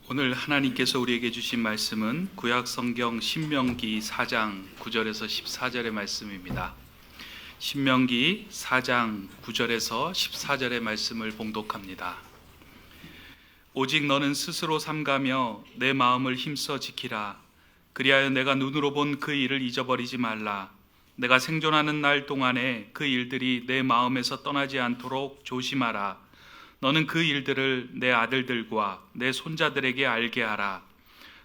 오늘 하나님께서 우리에게 주신 말씀은 구약 성경 신명기 4장 9절에서 14절의 말씀입니다. 신명기 4장 9절에서 14절의 말씀을 봉독합니다. 오직 너는 스스로 삼가며 내 마음을 힘써 지키라. 그리하여 내가 눈으로 본 그 일을 잊어버리지 말라. 내가 생존하는 날 동안에 그 일들이 내 마음에서 떠나지 않도록 조심하라. 너는 그 일들을 내 아들들과 내 손자들에게 알게 하라.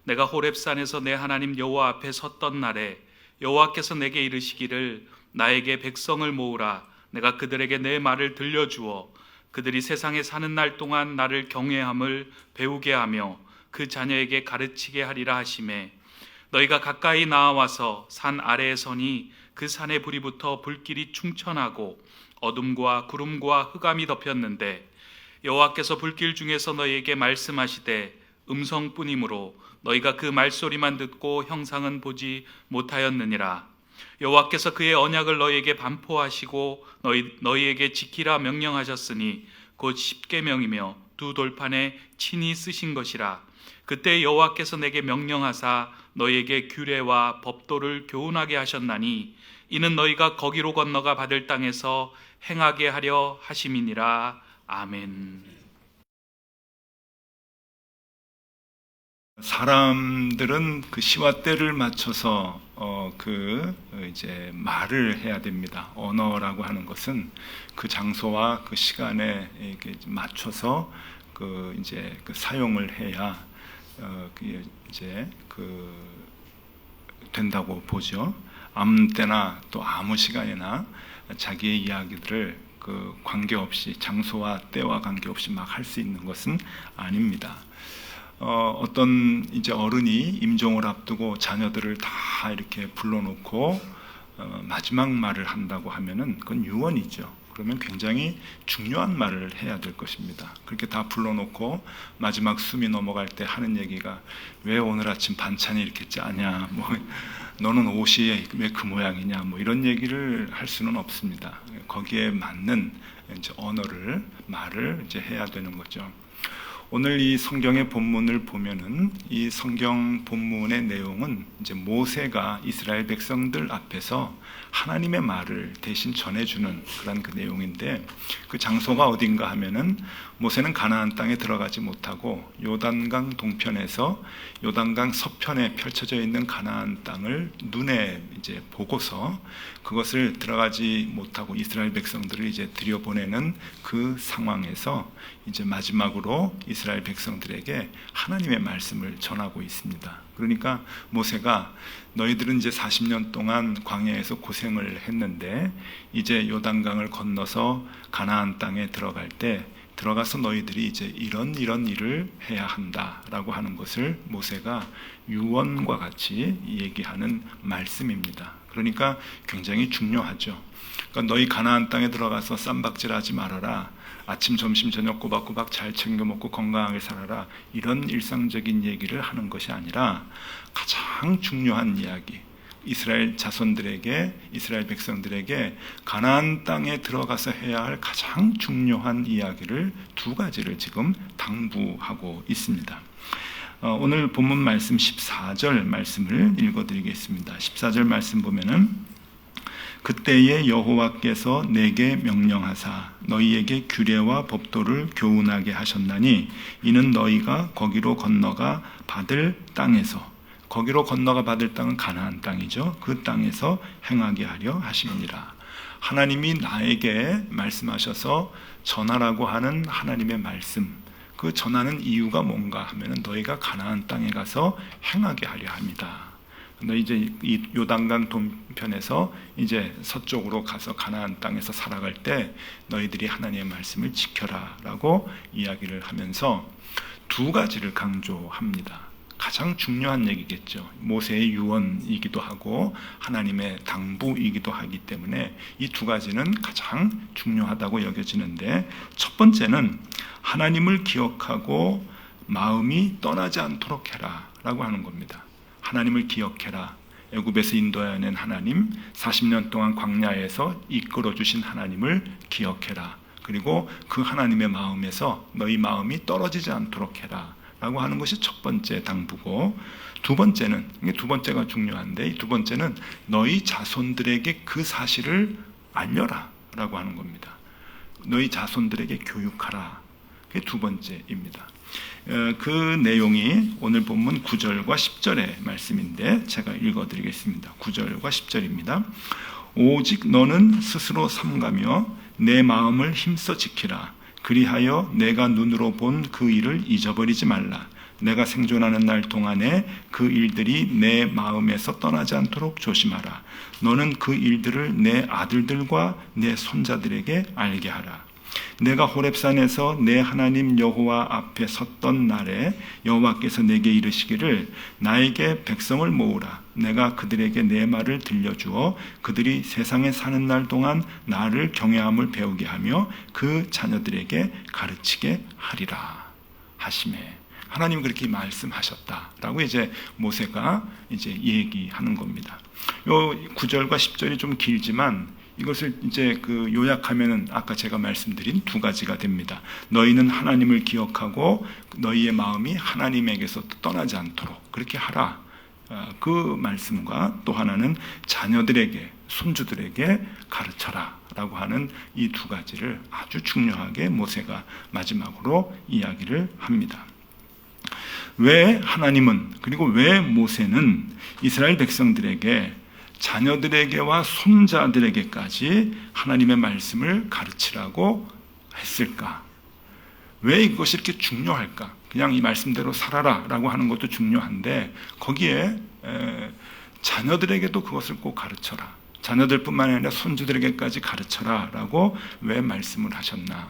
내가 호렙산에서 내 하나님 여호와 앞에 섰던 날에 여호와께서 내게 이르시기를 나에게 백성을 모으라. 내가 그들에게 내 말을 들려주어 그들이 세상에 사는 날 동안 나를 경외함을 배우게 하며 그 자녀에게 가르치게 하리라 하시매, 너희가 가까이 나아와서 산 아래에 서니 그 산에 불이 붙어 불길이 충천하고 어둠과 구름과 흑암이 덮였는데 여호와께서 불길 중에서 너희에게 말씀하시되 음성뿐이므로 너희가 그 말소리만 듣고 형상은 보지 못하였느니라. 여호와께서 그의 언약을 너희에게 반포하시고 너희에게 지키라 명령하셨으니 곧 십계명이며 두 돌판에 친히 쓰신 것이라. 그때 여호와께서 내게 명령하사 너희에게 규례와 법도를 교훈하게 하셨나니 이는 너희가 거기로 건너가 받을 땅에서 행하게 하려 하심이니라. 아멘. 사람들은 그 시와 때를 맞춰서 이제 말을 해야 됩니다. 언어라고 하는 것은 그 장소와 그 시간에 이렇게 맞춰서 이제 사용을 해야 이제 된다고 보죠. 아무 때나 또 아무 시간이나 자기의 이야기들을 관계없이, 장소와 때와 관계없이 막 할 수 있는 것은 아닙니다. 어떤 이제 어른이 임종을 앞두고 자녀들을 다 이렇게 불러놓고 마지막 말을 한다고 하면은 그건 유언이죠. 그러면 굉장히 중요한 말을 해야 될 것입니다. 그렇게 다 불러놓고 마지막 숨이 넘어갈 때 하는 얘기가 왜 오늘 아침 반찬이 이렇게 짜냐, 너는 옷이 왜 그 모양이냐, 이런 얘기를 할 수는 없습니다. 거기에 맞는 이제 언어를, 말을 이제 해야 되는 거죠. 오늘 이 성경의 본문을 보면은 이 성경 본문의 내용은 이제 모세가 이스라엘 백성들 앞에서 하나님의 말을 대신 전해주는 그런 그 내용인데, 그 장소가 어딘가 하면은 모세는 가나안 땅에 들어가지 못하고 요단강 동편에서 요단강 서편에 펼쳐져 있는 가나안 땅을 눈에 이제 보고서 그것을 들어가지 못하고 이스라엘 백성들을 이제 들여보내는 그 상황에서 이제 마지막으로 이스라엘 백성들에게 하나님의 말씀을 전하고 있습니다. 그러니까 모세가 너희들은 이제 40년 동안 광야에서 고생을 했는데 이제 요단강을 건너서 가나안 땅에 들어갈 때 들어가서 너희들이 이제 이런 일을 해야 한다라고 하는 것을 모세가 유언과 같이 얘기하는 말씀입니다. 그러니까 굉장히 중요하죠. 그러니까 너희 가나안 땅에 들어가서 쌈박질하지 말아라. 아침, 점심, 저녁 꼬박꼬박 잘 챙겨 먹고 건강하게 살아라. 이런 일상적인 얘기를 하는 것이 아니라 가장 중요한 이야기, 이스라엘 자손들에게, 이스라엘 백성들에게 가나안 땅에 들어가서 해야 할 가장 중요한 이야기를 두 가지를 지금 당부하고 있습니다. 오늘 본문 말씀 14절 말씀을 읽어드리겠습니다. 14절 말씀 보면은 그때에 여호와께서 내게 명령하사 너희에게 규례와 법도를 교훈하게 하셨나니 이는 너희가 거기로 건너가 받을 땅에서, 거기로 건너가 받을 땅은 가나안 땅이죠. 그 땅에서 행하게 하려 하심이니라. 하나님이 나에게 말씀하셔서 전하라고 하는 하나님의 말씀, 그 전하는 이유가 뭔가 하면은 너희가 가나안 땅에 가서 행하게 하려 합니다. 너 이제 이 요단강 동편에서 이제 서쪽으로 가서 가나안 땅에서 살아갈 때 너희들이 하나님의 말씀을 지켜라라고 이야기를 하면서 두 가지를 강조합니다. 가장 중요한 얘기겠죠. 모세의 유언이기도 하고 하나님의 당부이기도 하기 때문에 이 두 가지는 가장 중요하다고 여겨지는데, 첫 번째는 하나님을 기억하고 마음이 떠나지 않도록 해라 라고 하는 겁니다. 하나님을 기억해라. 애굽에서 인도해낸 하나님, 40년 동안 광야에서 이끌어주신 하나님을 기억해라. 그리고 그 하나님의 마음에서 너희 마음이 떨어지지 않도록 해라 라고 하는 것이 첫 번째 당부고, 두 번째는, 이게 두 번째가 중요한데, 이 두 번째는 너희 자손들에게 그 사실을 알려라 라고 하는 겁니다. 너희 자손들에게 교육하라. 그게 두 번째입니다. 그 내용이 오늘 본문 9절과 10절의 말씀인데 제가 읽어드리겠습니다. 9절과 10절입니다. 오직 너는 스스로 삼가며 내 마음을 힘써 지키라. 그리하여 내가 눈으로 본 그 일을 잊어버리지 말라. 내가 생존하는 날 동안에 그 일들이 내 마음에서 떠나지 않도록 조심하라. 너는 그 일들을 내 아들들과 내 손자들에게 알게 하라. 내가 호렙산에서 내 하나님 여호와 앞에 섰던 날에 여호와께서 내게 이르시기를 나에게 백성을 모으라. 내가 그들에게 내 말을 들려주어 그들이 세상에 사는 날 동안 나를 경외함을 배우게 하며 그 자녀들에게 가르치게 하리라 하시매. 하나님 그렇게 말씀하셨다라고 이제 모세가 이제 얘기하는 겁니다. 요 9절과 10절이 좀 길지만 이것을 이제 그 요약하면은 아까 제가 말씀드린 두 가지가 됩니다. 너희는 하나님을 기억하고 너희의 마음이 하나님에게서 떠나지 않도록 그렇게 하라. 그 말씀과 또 하나는 자녀들에게, 손주들에게 가르쳐라 라고 하는 이 두 가지를 아주 중요하게 모세가 마지막으로 이야기를 합니다. 왜 하나님은, 그리고 왜 모세는 이스라엘 백성들에게, 자녀들에게와 손자들에게까지 하나님의 말씀을 가르치라고 했을까? 왜 이것이 이렇게 중요할까? 그냥 이 말씀대로 살아라 라고 하는 것도 중요한데 거기에 자녀들에게도 그것을 꼭 가르쳐라, 자녀들뿐만 아니라 손주들에게까지 가르쳐라 라고 왜 말씀을 하셨나?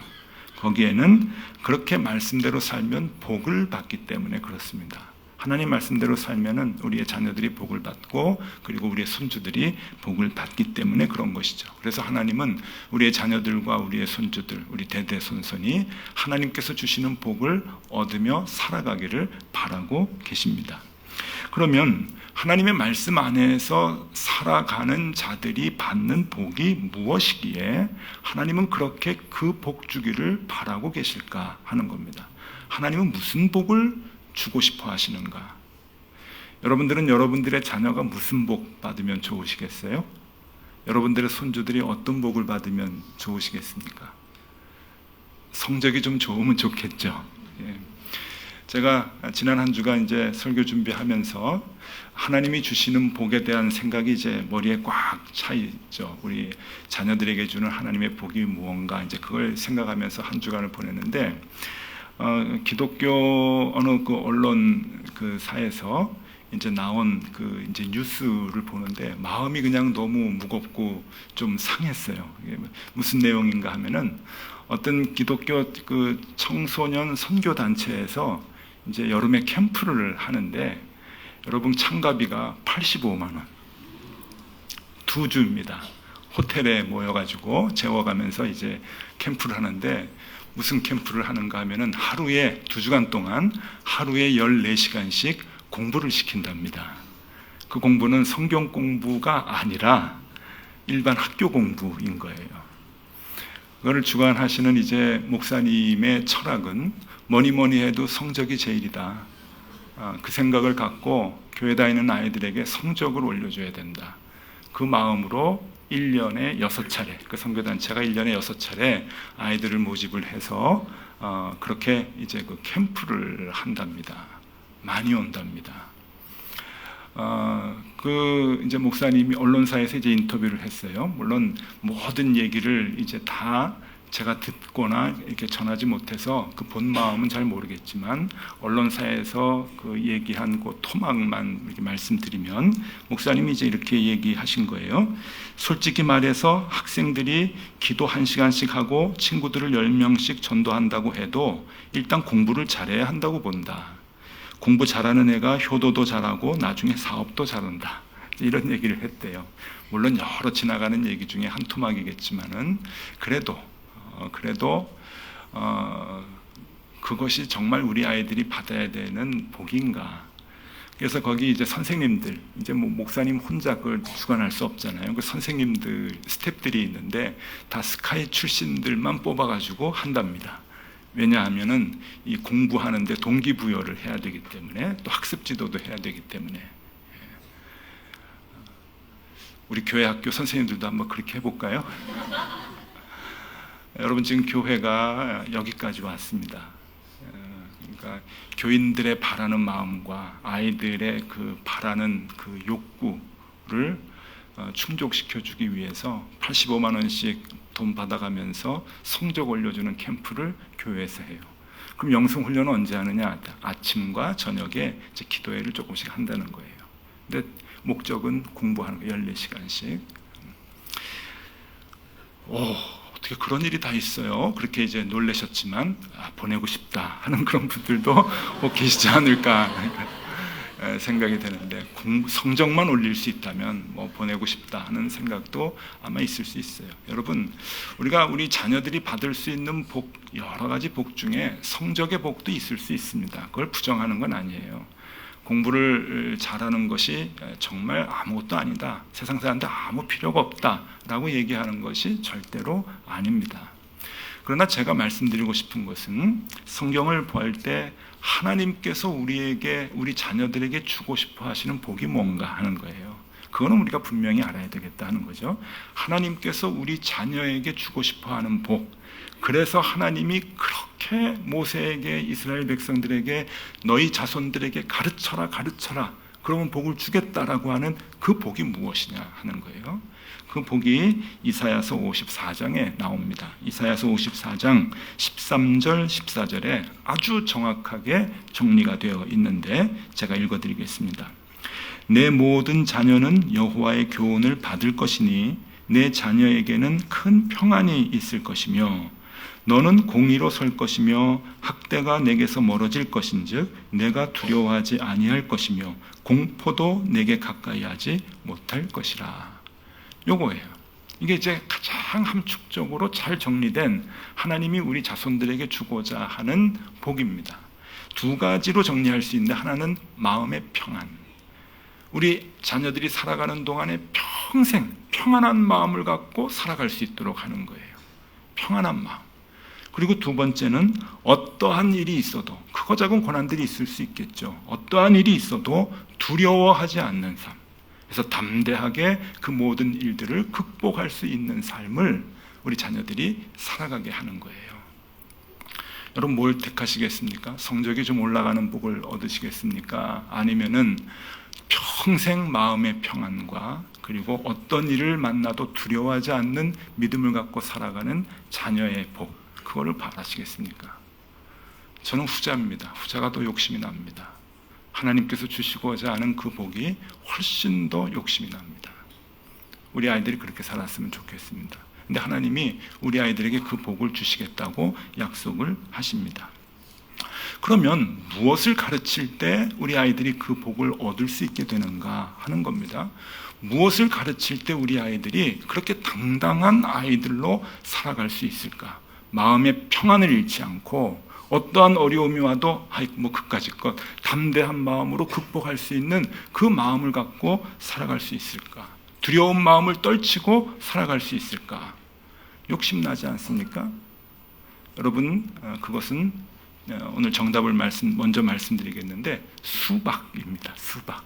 거기에는 그렇게 말씀대로 살면 복을 받기 때문에 그렇습니다. 하나님 말씀대로 살면은 우리의 자녀들이 복을 받고 그리고 우리의 손주들이 복을 받기 때문에 그런 것이죠. 그래서 하나님은 우리의 자녀들과 우리의 손주들, 우리 대대손손이 하나님께서 주시는 복을 얻으며 살아가기를 바라고 계십니다. 그러면 하나님의 말씀 안에서 살아가는 자들이 받는 복이 무엇이기에 하나님은 그렇게 그 복 주기를 바라고 계실까 하는 겁니다. 하나님은 무슨 복을 주고 싶어 하시는가? 여러분들은 여러분들의 자녀가 무슨 복 받으면 좋으시겠어요? 여러분들의 손주들이 어떤 복을 받으면 좋으시겠습니까? 성적이 좀 좋으면 좋겠죠. 예. 제가 지난 한 주간 이제 설교 준비하면서 하나님이 주시는 복에 대한 생각이 이제 머리에 꽉 차 있죠. 우리 자녀들에게 주는 하나님의 복이 무언가, 이제 그걸 생각하면서 한 주간을 보냈는데, 기독교 어느 그 언론 그 사에서 이제 나온 그 이제 뉴스를 보는데 마음이 그냥 너무 무겁고 좀 상했어요. 이게 무슨 내용인가 하면은 어떤 기독교 그 청소년 선교 단체에서 이제 여름에 캠프를 하는데 여러분 참가비가 85만 원. 2주입니다. 호텔에 모여가지고 재워가면서 이제 캠프를 하는데 무슨 캠프를 하는가 하면은 하루에 2주간 동안 하루에 14시간씩 공부를 시킨답니다. 그 공부는 성경 공부가 아니라 일반 학교 공부인 거예요. 그거를 주관하시는 이제 목사님의 철학은 뭐니 해도 성적이 제일이다. 그 생각을 갖고 교회 다니는 아이들에게 성적을 올려줘야 된다. 그 마음으로 1년에 6차례, 그 선교단체가 1년에 6차례 아이들을 모집을 해서 그렇게 이제 그 캠프를 한답니다. 많이 온답니다. 그 이제 목사님이 언론사에서 이제 인터뷰를 했어요. 물론 모든 얘기를 이제 다 제가 듣거나 이렇게 전하지 못해서 그 본 마음은 잘 모르겠지만 언론사에서 그 얘기한 그 토막만 이렇게 말씀드리면 목사님이 이제 이렇게 얘기하신 거예요. 솔직히 말해서 학생들이 기도 1시간씩 하고 친구들을 10명씩 전도한다고 해도 일단 공부를 잘해야 한다고 본다. 공부 잘하는 애가 효도도 잘하고 나중에 사업도 잘한다. 이런 얘기를 했대요. 물론 여러 지나가는 얘기 중에 한 토막이겠지만은 그래도 그것이 정말 우리 아이들이 받아야 되는 복인가? 그래서 거기 이제 선생님들, 이제 뭐 목사님 혼자 그걸 주관할 수 없잖아요. 그 선생님들, 스태프들이 있는데 다 스카이 출신들만 뽑아가지고 한답니다. 왜냐하면은 이 공부하는데 동기부여를 해야 되기 때문에, 또 학습 지도도 해야 되기 때문에. 우리 교회 학교 선생님들도 한번 그렇게 해볼까요? 여러분, 지금 교회가 여기까지 왔습니다. 그러니까 교인들의 바라는 마음과 아이들의 그 바라는 그 욕구를 충족시켜주기 위해서 85만 원씩 돈 받아가면서 성적 올려주는 캠프를 교회에서 해요. 그럼 영성훈련은 언제 하느냐? 아침과 저녁에 이제 기도회를 조금씩 한다는 거예요. 근데 목적은 공부하는 거, 14시간씩. 어떻게 그런 일이 다 있어요? 그렇게 이제 놀라셨지만, 보내고 싶다 하는 그런 분들도 계시지 않을까 생각이 되는데, 성적만 올릴 수 있다면 보내고 싶다 하는 생각도 아마 있을 수 있어요. 여러분, 우리가 우리 자녀들이 받을 수 있는 복, 여러 가지 복 중에 성적의 복도 있을 수 있습니다. 그걸 부정하는 건 아니에요. 공부를 잘하는 것이 정말 아무것도 아니다, 세상 사람한테 아무 필요가 없다라고 얘기하는 것이 절대로 아닙니다. 그러나 제가 말씀드리고 싶은 것은, 성경을 볼 때 하나님께서 우리에게, 우리 자녀들에게 주고 싶어 하시는 복이 뭔가 하는 거예요. 그거는 우리가 분명히 알아야 되겠다 하는 거죠. 하나님께서 우리 자녀에게 주고 싶어 하는 복, 그래서 하나님이 그렇게 모세에게, 이스라엘 백성들에게, 너희 자손들에게 가르쳐라 그러면 복을 주겠다라고 하는 그 복이 무엇이냐 하는 거예요. 그 복이 이사야서 54장에 나옵니다. 이사야서 54장 13절 14절에 아주 정확하게 정리가 되어 있는데 제가 읽어드리겠습니다. 내 모든 자녀는 여호와의 교훈을 받을 것이니 내 자녀에게는 큰 평안이 있을 것이며 너는 공의로 설 것이며 학대가 내게서 멀어질 것인즉 내가 두려워하지 아니할 것이며 공포도 내게 가까이 하지 못할 것이라. 요거예요. 이게 이제 가장 함축적으로 잘 정리된 하나님이 우리 자손들에게 주고자 하는 복입니다. 두 가지로 정리할 수 있는데, 하나는 마음의 평안. 우리 자녀들이 살아가는 동안에 평생 평안한 마음을 갖고 살아갈 수 있도록 하는 거예요. 평안한 마음. 그리고 두 번째는 어떠한 일이 있어도, 크고 작은 고난들이 있을 수 있겠죠. 어떠한 일이 있어도 두려워하지 않는 삶. 그래서 담대하게 그 모든 일들을 극복할 수 있는 삶을 우리 자녀들이 살아가게 하는 거예요. 여러분, 뭘 택하시겠습니까? 성적이 좀 올라가는 복을 얻으시겠습니까? 아니면은 평생 마음의 평안과, 그리고 어떤 일을 만나도 두려워하지 않는 믿음을 갖고 살아가는 자녀의 복, 그거를 바라시겠습니까? 저는 후자입니다. 후자가 더 욕심이 납니다. 하나님께서 주시고자 하는 그 복이 훨씬 더 욕심이 납니다. 우리 아이들이 그렇게 살았으면 좋겠습니다. 근데 하나님이 우리 아이들에게 그 복을 주시겠다고 약속을 하십니다. 그러면 무엇을 가르칠 때 우리 아이들이 그 복을 얻을 수 있게 되는가 하는 겁니다. 무엇을 가르칠 때 우리 아이들이 그렇게 당당한 아이들로 살아갈 수 있을까? 마음의 평안을 잃지 않고 어떠한 어려움이 와도 그까짓 것 담대한 마음으로 극복할 수 있는 그 마음을 갖고 살아갈 수 있을까? 두려운 마음을 떨치고 살아갈 수 있을까? 욕심나지 않습니까? 여러분, 그것은 오늘 정답을 먼저 말씀드리겠는데, 수박입니다. 수박.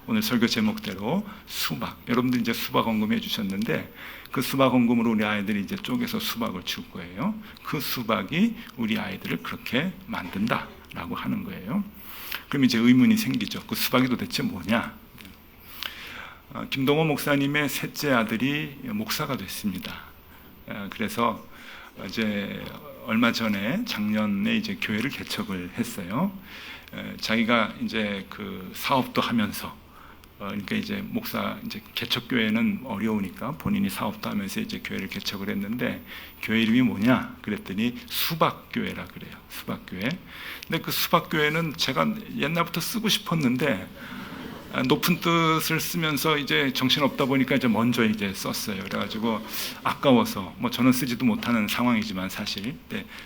오늘 설교 제목대로 수박. 여러분들 이제 수박 헌금해 주셨는데, 그 수박 헌금으로 우리 아이들이 이제 쪼개서 수박을 줄 거예요. 그 수박이 우리 아이들을 그렇게 만든다라고 하는 거예요. 그럼 이제 의문이 생기죠. 그 수박이 도대체 뭐냐? 김동호 목사님의 셋째 아들이 목사가 됐습니다. 그래서 이제 얼마 전에, 작년에 이제 교회를 개척을 했어요. 자기가 이제 그 사업도 하면서, 그러니까 이제 이제 개척교회는 어려우니까 본인이 사업도 하면서 이제 교회를 개척을 했는데, 교회 이름이 뭐냐? 그랬더니 수박교회라 그래요. 수박교회. 근데 그 수박교회는 제가 옛날부터 쓰고 싶었는데, 높은 뜻을 쓰면서 이제 정신없다 보니까 이제 먼저 이제 썼어요. 그래가지고 아까워서, 저는 쓰지도 못하는 상황이지만 사실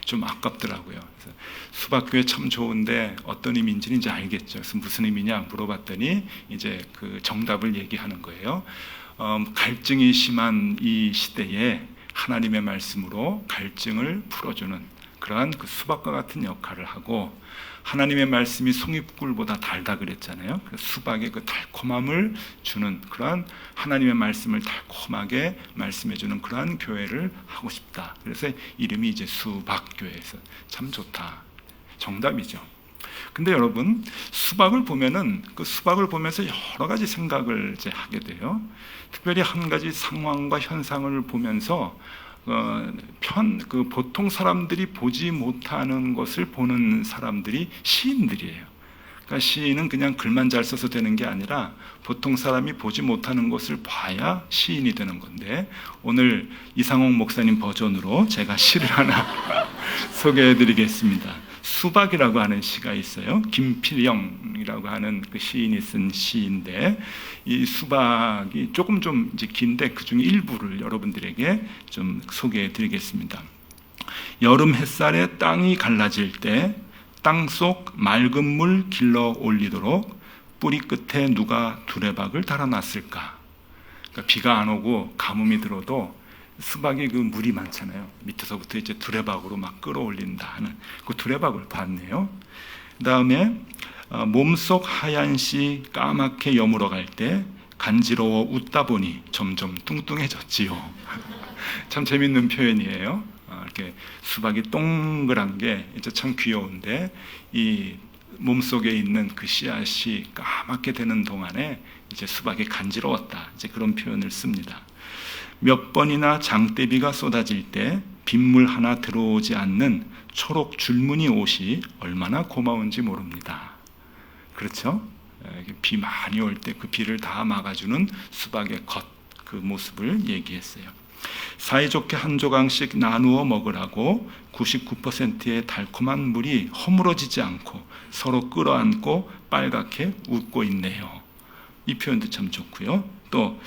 좀 아깝더라고요. 그래서 수박교회 참 좋은데 어떤 의미인지는 이제 알겠죠. 그래서 무슨 의미냐 물어봤더니 이제 그 정답을 얘기하는 거예요. 갈증이 심한 이 시대에 하나님의 말씀으로 갈증을 풀어주는 그러한 그 수박과 같은 역할을 하고, 하나님의 말씀이 송이꿀보다 달다 그랬잖아요. 그 수박의 그 달콤함을 주는 그러한 하나님의 말씀을 달콤하게 말씀해주는 그러한 교회를 하고 싶다. 그래서 이름이 이제 수박교회에서 참 좋다. 정답이죠. 근데 여러분, 수박을 보면은 그 수박을 보면서 여러 가지 생각을 이제 하게 돼요. 특별히 한 가지 상황과 현상을 보면서 보통 사람들이 보지 못하는 것을 보는 사람들이 시인들이에요. 그러니까 시인은 그냥 글만 잘 써서 되는 게 아니라 보통 사람이 보지 못하는 것을 봐야 시인이 되는 건데, 오늘 이상옥 목사님 버전으로 제가 시를 하나 소개해 드리겠습니다. 수박이라고 하는 시가 있어요. 김필영이라고 하는 그 시인이 쓴 시인데, 이 수박이 조금 좀 이제 긴데 그 중에 일부를 여러분들에게 좀 소개해 드리겠습니다. 여름 햇살에 땅이 갈라질 때 땅속 맑은 물 길러 올리도록 뿌리 끝에 누가 두레박을 달아놨을까? 그러니까 비가 안 오고 가뭄이 들어도 수박에 그 물이 많잖아요. 밑에서부터 이제 두레박으로 막 끌어올린다 하는 그 두레박을 봤네요. 그 다음에 몸속 하얀 씨 까맣게 여물어 갈 때 간지러워 웃다 보니 점점 뚱뚱해졌지요. 참 재밌는 표현이에요. 이렇게 수박이 동그란 게 이제 참 귀여운데, 이 몸속에 있는 그 씨앗이 까맣게 되는 동안에 이제 수박이 간지러웠다. 이제 그런 표현을 씁니다. 몇 번이나 장대비가 쏟아질 때 빗물 하나 들어오지 않는 초록 줄무늬 옷이 얼마나 고마운지 모릅니다. 그렇죠? 비 많이 올 때 그 비를 다 막아주는 수박의 겉, 그 모습을 얘기했어요. 사이좋게 한 조각씩 나누어 먹으라고 99%의 달콤한 물이 허물어지지 않고 서로 끌어안고 빨갛게 웃고 있네요. 이 표현도 참 좋고요. 또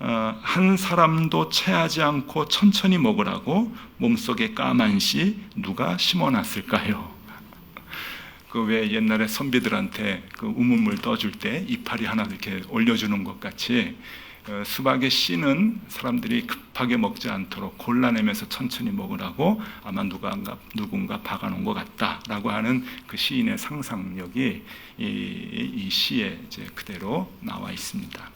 한 사람도 체하지 않고 천천히 먹으라고 몸속에 까만 씨 누가 심어놨을까요? 그 왜 옛날에 선비들한테 그 우문물 떠줄 때 이파리 하나 이렇게 올려주는 것 같이, 수박의 씨는 사람들이 급하게 먹지 않도록 골라내면서 천천히 먹으라고 아마 누군가 박아놓은 것 같다라고 하는 그 시인의 상상력이 이 시에 이제 그대로 나와 있습니다.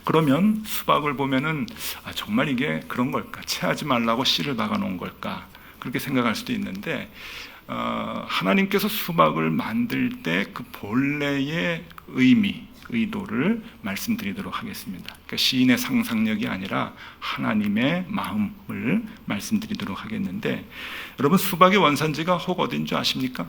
그러면 수박을 보면은 정말 이게 그런 걸까? 체하지 말라고 씨를 박아놓은 걸까? 그렇게 생각할 수도 있는데, 하나님께서 수박을 만들 때 그 본래의 의도를 말씀드리도록 하겠습니다. 그러니까 시인의 상상력이 아니라 하나님의 마음을 말씀드리도록 하겠는데, 여러분, 수박의 원산지가 혹 어딘 줄 아십니까?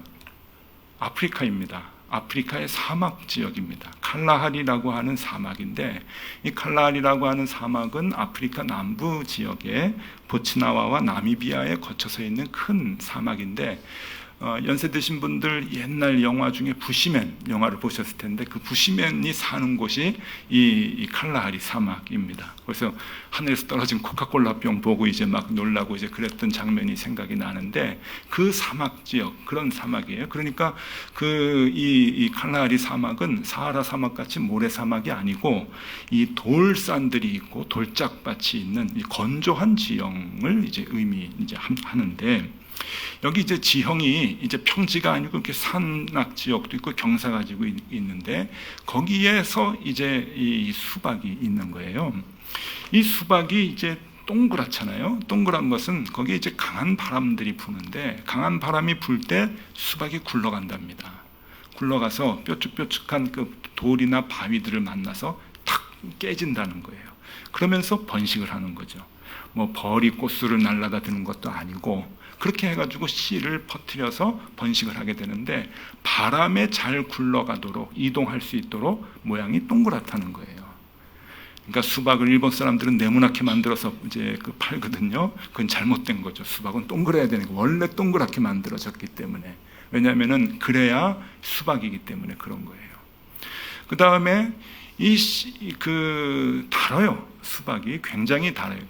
아프리카입니다. 아프리카의 사막 지역입니다. 칼라하리라고 하는 사막인데, 이 칼라하리라고 하는 사막은 아프리카 남부 지역에 보츠나와와 나미비아에 거쳐서 있는 큰 사막인데, 연세 드신 분들 옛날 영화 중에 부시맨 영화를 보셨을 텐데, 그 부시맨이 사는 곳이 이 칼라하리 사막입니다. 그래서 하늘에서 떨어진 코카콜라 병 보고 이제 막 놀라고 이제 그랬던 장면이 생각이 나는데, 그 사막 지역, 그런 사막이에요. 그러니까 이 칼라하리 사막은 사하라 사막 같이 모래 사막이 아니고 이 돌산들이 있고 돌짝밭이 있는 이 건조한 지형을 이제 하는데, 여기 이제 지형이 이제 평지가 아니고 이렇게 산악 지역도 있고 경사 가지고 있는데, 거기에서 이제 이 수박이 있는 거예요. 이 수박이 이제 동그랗잖아요. 동그란 것은 거기에 이제 강한 바람들이 부는데, 강한 바람이 불 때 수박이 굴러간답니다. 굴러가서 뾰족뾰족한 그 돌이나 바위들을 만나서 탁 깨진다는 거예요. 그러면서 번식을 하는 거죠. 뭐 벌이 꽃술을 날아다 드는 것도 아니고, 그렇게 해가지고 씨를 퍼뜨려서 번식을 하게 되는데, 바람에 잘 굴러가도록 이동할 수 있도록 모양이 동그랗다는 거예요. 그러니까 수박을 일본 사람들은 네모나게 만들어서 이제 팔거든요. 그건 잘못된 거죠. 수박은 동그래야 되는 거. 원래 동그랗게 만들어졌기 때문에. 왜냐하면은 그래야 수박이기 때문에 그런 거예요. 그 다음에 달아요. 수박이 굉장히 달아요.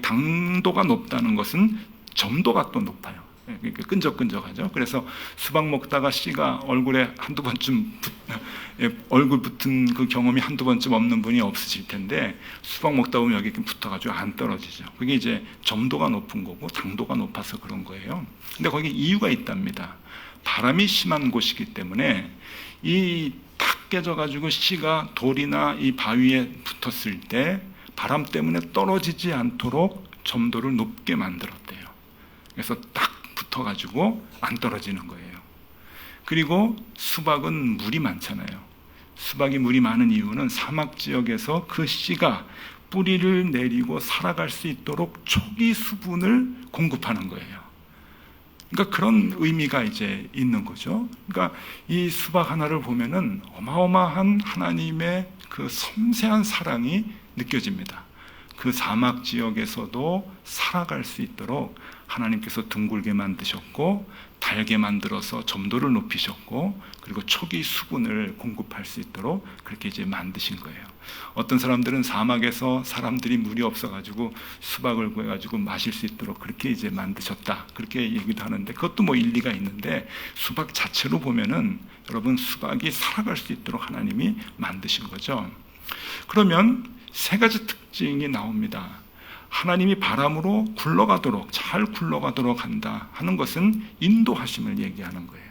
당도가 높다는 것은 점도가 또 높아요. 이렇게 끈적끈적하죠. 그래서 수박 먹다가 씨가 얼굴에 한두 번쯤 얼굴 붙은 그 경험이 한두 번쯤 없는 분이 없으실 텐데, 수박 먹다 보면 여기 이렇게 붙어가지고 안 떨어지죠. 그게 이제 점도가 높은 거고 당도가 높아서 그런 거예요. 근데 거기 이유가 있답니다. 바람이 심한 곳이기 때문에 이 탁 깨져가지고 씨가 돌이나 이 바위에 붙었을 때 바람 때문에 떨어지지 않도록 점도를 높게 만들었대요. 그래서 딱 붙어가지고 안 떨어지는 거예요. 그리고 수박은 물이 많잖아요. 수박이 물이 많은 이유는 사막 지역에서 그 씨가 뿌리를 내리고 살아갈 수 있도록 초기 수분을 공급하는 거예요. 그러니까 그런 의미가 이제 있는 거죠. 그러니까 이 수박 하나를 보면은 어마어마한 하나님의 그 섬세한 사랑이 느껴집니다. 그 사막 지역에서도 살아갈 수 있도록 하나님께서 둥글게 만드셨고, 달게 만들어서 점도를 높이셨고, 그리고 초기 수분을 공급할 수 있도록 그렇게 이제 만드신 거예요. 어떤 사람들은 사막에서 사람들이 물이 없어가지고 수박을 구해가지고 마실 수 있도록 그렇게 이제 만드셨다, 그렇게 얘기도 하는데, 그것도 뭐 일리가 있는데, 수박 자체로 보면은 여러분, 수박이 살아갈 수 있도록 하나님이 만드신 거죠. 그러면 세 가지 특징이 나옵니다. 하나님이 바람으로 굴러가도록, 잘 굴러가도록 한다 하는 것은 인도하심을 얘기하는 거예요.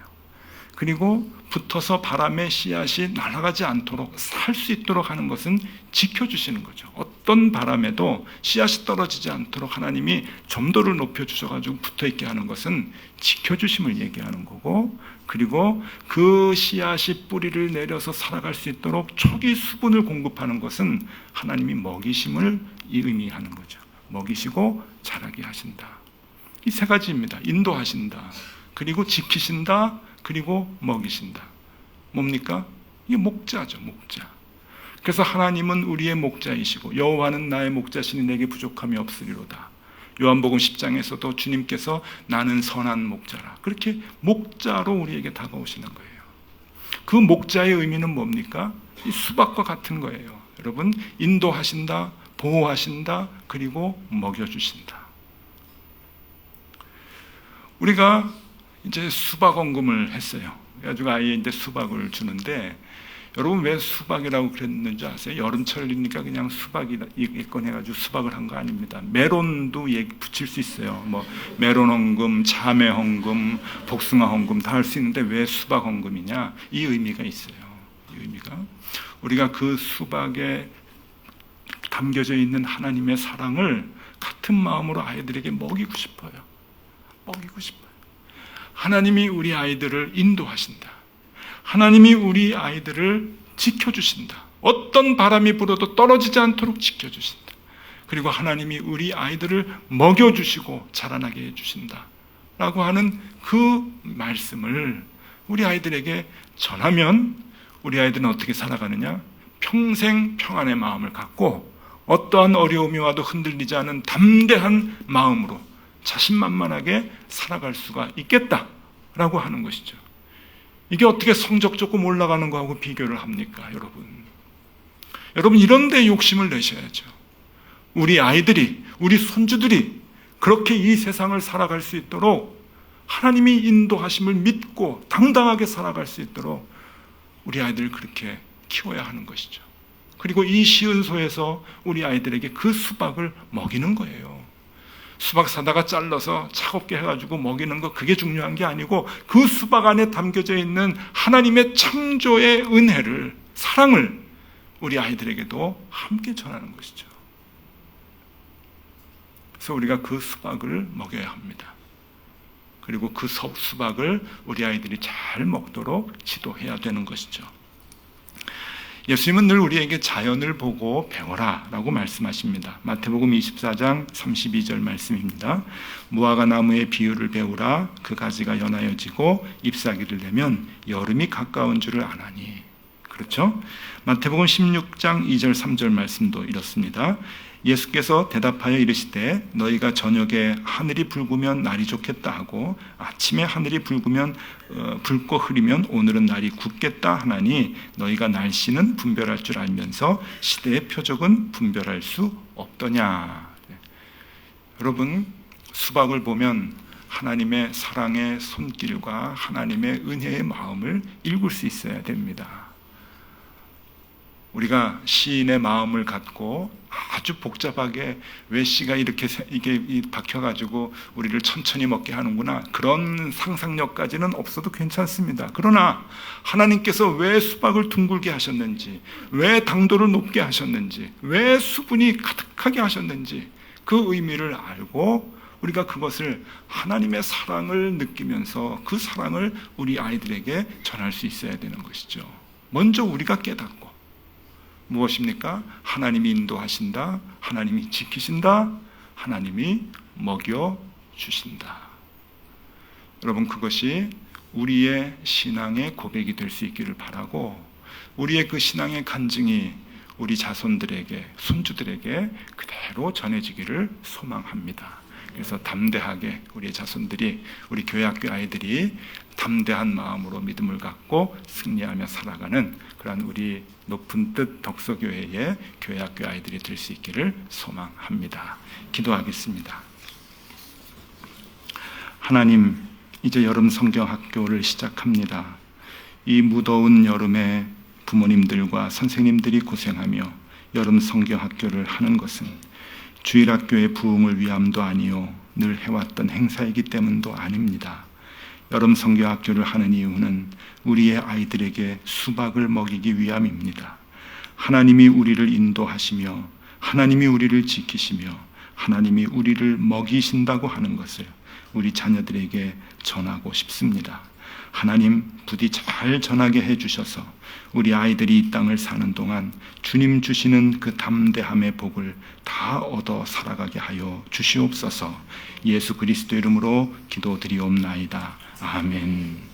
그리고 붙어서 바람에 씨앗이 날아가지 않도록 살 수 있도록 하는 것은 지켜주시는 거죠. 어떤 바람에도 씨앗이 떨어지지 않도록 하나님이 점도를 높여주셔가지고 붙어있게 하는 것은 지켜주심을 얘기하는 거고, 그리고 그 씨앗이 뿌리를 내려서 살아갈 수 있도록 초기 수분을 공급하는 것은 하나님이 먹이심을 의미하는 거죠. 먹이시고 자라게 하신다. 이 세 가지입니다. 인도하신다, 그리고 지키신다, 그리고 먹이신다. 뭡니까? 이게 목자죠, 목자. 그래서 하나님은 우리의 목자이시고 여호와는 나의 목자시니 내게 부족함이 없으리로다. 요한복음 10장에서도 주님께서 나는 선한 목자라, 그렇게 목자로 우리에게 다가오시는 거예요. 그 목자의 의미는 뭡니까? 이 수박과 같은 거예요. 여러분, 인도하신다, 보호하신다, 그리고 먹여주신다. 우리가 이제 수박 언금을 했어요. 그래가지고 아이한테 수박을 주는데, 여러분 왜 수박이라고 그랬는지 아세요? 여름철이니까 그냥 수박이 있건 해가지고 수박을 한 거 아닙니다. 메론도 붙일 수 있어요. 뭐 메론 헌금, 참외 헌금, 복숭아 헌금 다 할 수 있는데 왜 수박 헌금이냐? 이 의미가 있어요. 이 의미가, 우리가 그 수박에 담겨져 있는 하나님의 사랑을 같은 마음으로 아이들에게 먹이고 싶어요. 먹이고 싶어요. 하나님이 우리 아이들을 인도하신다. 하나님이 우리 아이들을 지켜주신다. 어떤 바람이 불어도 떨어지지 않도록 지켜주신다. 그리고 하나님이 우리 아이들을 먹여주시고 자라나게 해주신다 라고 하는 그 말씀을 우리 아이들에게 전하면, 우리 아이들은 어떻게 살아가느냐? 평생 평안의 마음을 갖고 어떠한 어려움이 와도 흔들리지 않은 담대한 마음으로 자신만만하게 살아갈 수가 있겠다라고 하는 것이죠. 이게 어떻게 성적 조금 올라가는 거하고 비교를 합니까, 여러분? 여러분, 이런 데 욕심을 내셔야죠. 우리 아이들이, 우리 손주들이 그렇게 이 세상을 살아갈 수 있도록 하나님이 인도하심을 믿고 당당하게 살아갈 수 있도록 우리 아이들을 그렇게 키워야 하는 것이죠. 그리고 이 시은소에서 우리 아이들에게 그 수박을 먹이는 거예요. 수박 사다가 잘라서 차갑게 해가지고 먹이는 거, 그게 중요한 게 아니고 그 수박 안에 담겨져 있는 하나님의 창조의 은혜를, 사랑을 우리 아이들에게도 함께 전하는 것이죠. 그래서 우리가 그 수박을 먹여야 합니다. 그리고 그 수박을 우리 아이들이 잘 먹도록 지도해야 되는 것이죠. 예수님은 늘 우리에게 자연을 보고 배워라 라고 말씀하십니다. 마태복음 24장 32절 말씀입니다. 무화과 나무의 비유를 배우라. 그 가지가 연하여지고 잎사귀를 내면 여름이 가까운 줄을 아나니. 그렇죠? 마태복음 16장 2절 3절 말씀도 이렇습니다. 예수께서 대답하여 이르시되 너희가 저녁에 하늘이 붉으면 날이 좋겠다 하고 아침에 하늘이 붉고 흐리면 오늘은 날이 굳겠다 하나니 너희가 날씨는 분별할 줄 알면서 시대의 표적은 분별할 수 없더냐. 여러분, 수박을 보면 하나님의 사랑의 손길과 하나님의 은혜의 마음을 읽을 수 있어야 됩니다. 우리가 시인의 마음을 갖고 아주 복잡하게 왜 씨가 이렇게 이게 박혀가지고 우리를 천천히 먹게 하는구나, 그런 상상력까지는 없어도 괜찮습니다. 그러나 하나님께서 왜 수박을 둥글게 하셨는지, 왜 당도를 높게 하셨는지, 왜 수분이 가득하게 하셨는지 그 의미를 알고 우리가 그것을 하나님의 사랑을 느끼면서 그 사랑을 우리 아이들에게 전할 수 있어야 되는 것이죠. 먼저 우리가 깨닫고, 무엇입니까? 하나님이 인도하신다, 하나님이 지키신다, 하나님이 먹여주신다. 여러분, 그것이 우리의 신앙의 고백이 될 수 있기를 바라고, 우리의 그 신앙의 간증이 우리 자손들에게, 손주들에게 그대로 전해지기를 소망합니다. 그래서 담대하게 우리 자손들이, 우리 교회학교 아이들이 담대한 마음으로 믿음을 갖고 승리하며 살아가는 그러한 우리 높은 뜻 덕서교회의 교회학교 아이들이 될 수 있기를 소망합니다. 기도하겠습니다. 하나님, 이제 여름 성경학교를 시작합니다. 이 무더운 여름에 부모님들과 선생님들이 고생하며 여름 성경학교를 하는 것은 주일학교의 부흥을 위함도 아니요 늘 해왔던 행사이기 때문도 아닙니다. 여름 성경학교를 하는 이유는 우리의 아이들에게 수박을 먹이기 위함입니다. 하나님이 우리를 인도하시며 하나님이 우리를 지키시며 하나님이 우리를 먹이신다고 하는 것을 우리 자녀들에게 전하고 싶습니다. 하나님, 부디 잘 전하게 해주셔서 우리 아이들이 이 땅을 사는 동안 주님 주시는 그 담대함의 복을 다 얻어 살아가게 하여 주시옵소서. 예수 그리스도 이름으로 기도드리옵나이다. 아멘.